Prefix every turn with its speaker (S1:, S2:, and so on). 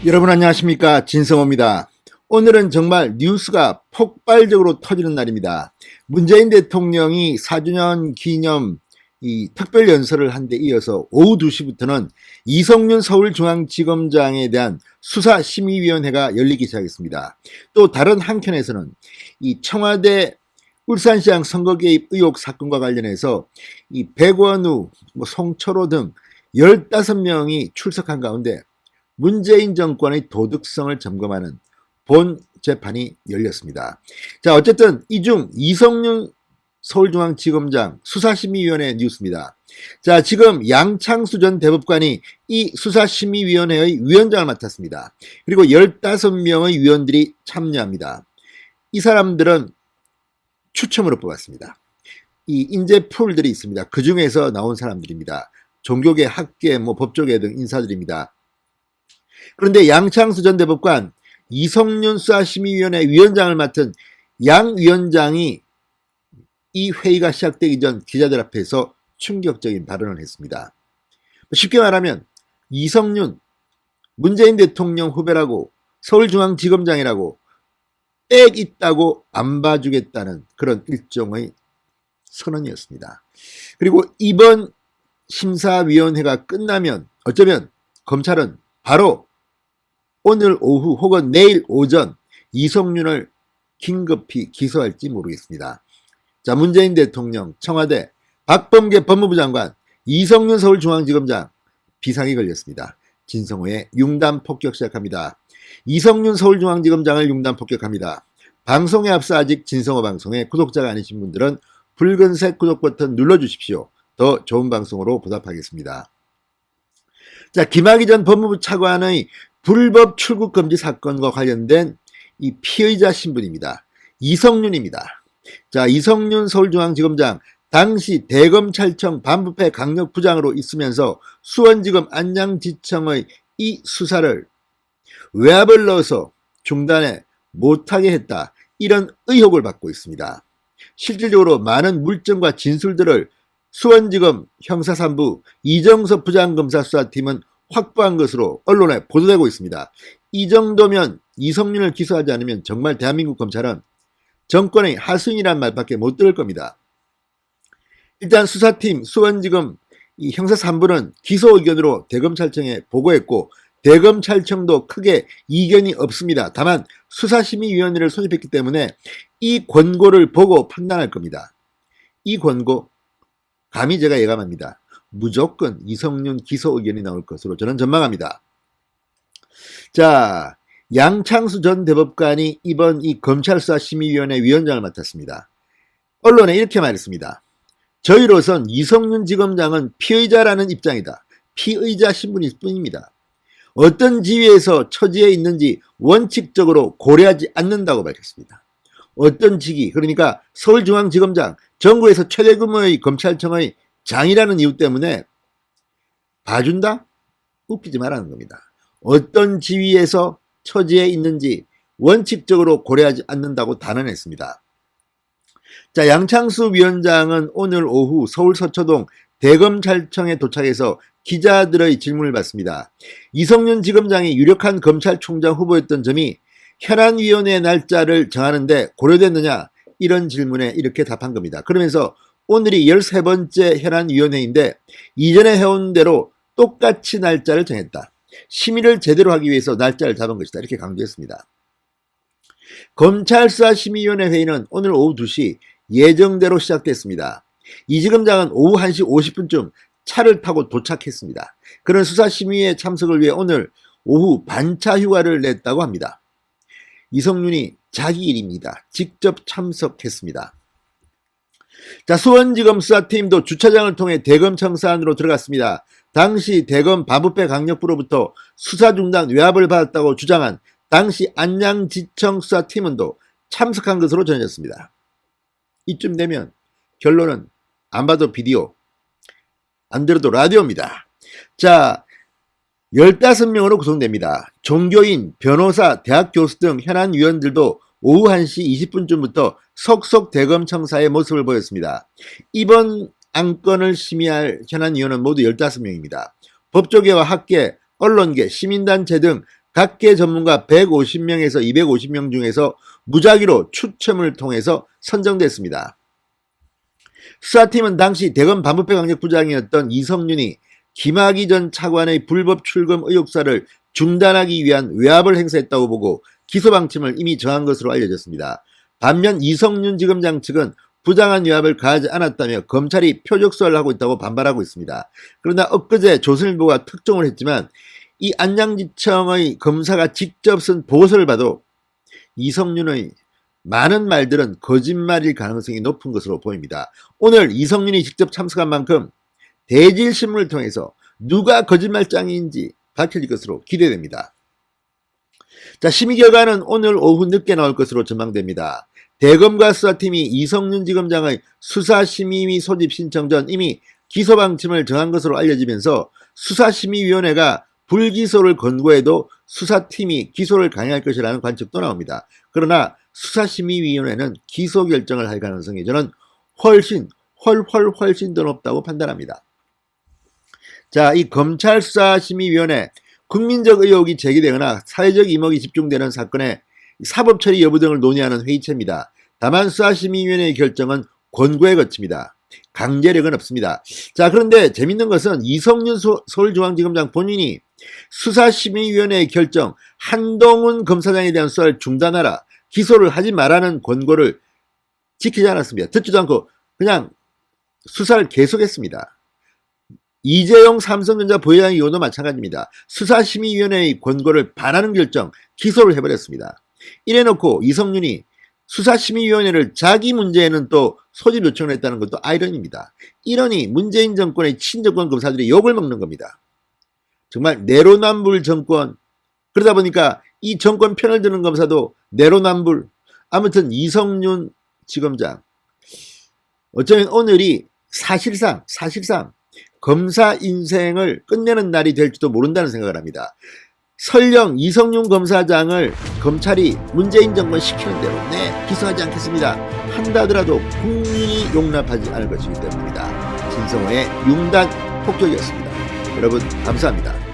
S1: 여러분 안녕하십니까, 진성호입니다. 오늘은 정말 뉴스가 폭발적으로 터지는 날입니다. 문재인 대통령이 4주년 기념 특별 연설을 한 데 이어서 오후 2시부터는 이성윤 서울중앙지검장에 대한 수사심의위원회가 열리기 시작했습니다. 또 다른 한켠에서는 이 청와대 울산시장 선거 개입 의혹 사건과 관련해서 이 백원우, 송철호 등 15명이 출석한 가운데 문재인 정권의 도덕성을 점검하는 본 재판이 열렸습니다. 자, 어쨌든 이 중 이성윤 서울중앙지검장 수사심의위원회 뉴스입니다. 자, 지금 양창수 전 대법관이 이 수사심의위원회의 위원장을 맡았습니다. 그리고 15명의 위원들이 참여합니다. 이 사람들은 추첨으로 뽑았습니다. 이 인재 풀들이 있습니다. 그 중에서 나온 사람들입니다. 종교계, 학계, 법조계 등 인사들입니다. 그런데 양창수 전 대법관, 이성윤 수사심의위원회 위원장을 맡은 양 위원장이 이 회의가 시작되기 전 기자들 앞에서 충격적인 발언을 했습니다. 쉽게 말하면 이성윤, 문재인 대통령 후배라고, 서울중앙지검장이라고 빽 있다고 안 봐주겠다는 그런 일종의 선언이었습니다. 그리고 이번 심사위원회가 끝나면 어쩌면 검찰은 바로 오늘 오후 혹은 내일 오전 이성윤을 긴급히 기소할지 모르겠습니다. 자, 문재인 대통령, 청와대, 박범계 법무부 장관, 이성윤 서울중앙지검장 비상이 걸렸습니다. 진성호의 융단 폭격 시작합니다. 이성윤 서울중앙지검장을 융단 폭격합니다. 방송에 앞서 아직 진성호 방송에 구독자가 아니신 분들은 붉은색 구독 버튼 눌러주십시오. 더 좋은 방송으로 보답하겠습니다. 자, 김학의 전 법무부 차관의 불법 출국 금지 사건과 관련된 이 피의자 신분입니다. 이성윤입니다. 자, 이성윤 서울중앙지검장 당시 대검찰청 반부패 강력부장으로 있으면서 수원지검 안양지청의 이 수사를 외압을 넣어서 중단에 못하게 했다, 이런 의혹을 받고 있습니다. 실질적으로 많은 물증과 진술들을 수원지검 형사3부 이정섭 부장검사수사팀은 확보한 것으로 언론에 보도되고 있습니다. 이 정도면 이성윤을 기소하지 않으면 정말 대한민국 검찰은 정권의 하수인이란 말밖에 못 들을 겁니다. 일단 수사팀 수원지검 이 형사3부는 기소 의견으로 대검찰청에 보고했고 대검찰청도 크게 이견이 없습니다. 다만 수사심의위원회를 소집했기 때문에 이 권고를 보고 판단할 겁니다. 이 권고 감히 제가 예감합니다. 무조건 이성윤 기소 의견이 나올 것으로 저는 전망합니다. 자, 양창수 전 대법관이 이번 이 검찰수사심의위원회 위원장을 맡았습니다. 언론에 이렇게 말했습니다. 저희로선 이성윤 지검장은 피의자라는 입장이다. 피의자 신분일 뿐입니다. 어떤 지위에서 처지에 있는지 원칙적으로 고려하지 않는다고 밝혔습니다. 어떤 직위, 그러니까 서울중앙지검장, 전국에서 최대 규모의 검찰청의 장이라는 이유 때문에 봐준다? 웃기지 말라는 겁니다. 어떤 지위에서 처지에 있는지 원칙적으로 고려하지 않는다고 단언했습니다. 자, 양창수 위원장은 오늘 오후 서울 서초동 대검찰청에 도착해서 기자들의 질문을 받습니다. 이성윤 지검장이 유력한 검찰총장 후보였던 점이 현안위원회 날짜를 정하는데 고려됐느냐, 이런 질문에 이렇게 답한 겁니다. 그러면서 오늘이 13번째 현안위원회인데 이전에 해온 대로 똑같이 날짜를 정했다. 심의를 제대로 하기 위해서 날짜를 잡은 것이다, 이렇게 강조했습니다. 검찰수사심의위원회 회의는 오늘 오후 2시 예정대로 시작됐습니다. 이 지검장은 오후 1시 50분쯤 차를 타고 도착했습니다. 그런 수사심의에 참석을 위해 오늘 오후 반차 휴가를 냈다고 합니다. 이성윤이 자기 일입니다. 직접 참석했습니다. 자, 수원지검 수사팀도 주차장을 통해 대검 청사 안으로 들어갔습니다. 당시 대검 반부패 강력부로부터 수사 중단 외압을 받았다고 주장한 당시 안양지청 수사팀원도 참석한 것으로 전해졌습니다. 이쯤 되면 결론은 안 봐도 비디오, 안 들어도 라디오입니다. 자, 15명으로 구성됩니다. 종교인, 변호사, 대학 교수 등 현안 위원들도 오후 1시 20분쯤부터 속속 대검청사의 모습을 보였습니다. 이번 안건을 심의할 현안위원은 모두 15명입니다. 법조계와 학계, 언론계, 시민단체 등 각계 전문가 150명에서 250명 중에서 무작위로 추첨을 통해서 선정됐습니다. 수사팀은 당시 대검 반부패 강력부장이었던 이성윤이 김학의 전 차관의 불법 출금 의혹사를 중단하기 위한 외압을 행사했다고 보고 기소방침을 이미 정한 것으로 알려졌습니다. 반면 이성윤 지검장 측은 부당한 외압을 가하지 않았다며 검찰이 표적수사를 하고 있다고 반발하고 있습니다. 그러나 엊그제 조선일보가 특종을 했지만 이 안양지청의 검사가 직접 쓴 보고서를 봐도 이성윤의 많은 말들은 거짓말일 가능성이 높은 것으로 보입니다. 오늘 이성윤이 직접 참석한 만큼 대질신문을 통해서 누가 거짓말장인지 밝혀질 것으로 기대됩니다. 자, 심의 결과는 오늘 오후 늦게 나올 것으로 전망됩니다. 대검과 수사팀이 이성윤 지검장의 수사심의위 소집 신청 전 이미 기소방침을 정한 것으로 알려지면서 수사심의위원회가 불기소를 권고해도 수사팀이 기소를 강행할 것이라는 관측도 나옵니다. 그러나 수사심의위원회는 기소 결정을 할 가능성이 저는 훨씬 더 높다고 판단합니다. 자, 이 검찰 수사심의위원회 국민적 의혹이 제기되거나 사회적 이목이 집중되는 사건의 사법 처리 여부 등을 논의하는 회의체입니다. 다만 수사심의위원회의 결정은 권고에 거칩니다. 강제력은 없습니다. 자, 그런데 재밌는 것은 이성윤 서울중앙지검장 본인이 수사심의위원회의 결정, 한동훈 검사장에 대한 수사를 중단하라, 기소를 하지 말라는 권고를 지키지 않았습니다. 듣지도 않고 그냥 수사를 계속했습니다. 이재용 삼성전자 부회장 이후도 마찬가지입니다. 수사심의위원회의 권고를 반하는 결정, 기소를 해버렸습니다. 이래놓고 이성윤이 수사심의위원회를 자기 문제에는 또 소집 요청을 했다는 것도 아이러니입니다. 이러니 문재인 정권의 친정권 검사들이 욕을 먹는 겁니다. 정말 내로남불 정권, 그러다 보니까 이 정권 편을 드는 검사도 내로남불. 아무튼 이성윤 지검장, 어쩌면 오늘이 사실상 검사 인생을 끝내는 날이 될지도 모른다는 생각을 합니다. 설령 이성윤 검사장을 검찰이 문재인 정권 시키는 대로 기소하지 않겠습니다 한다 하더라도 국민이 용납하지 않을 것이기 때문입니다. 진성호의 융단 폭격이었습니다. 여러분 감사합니다.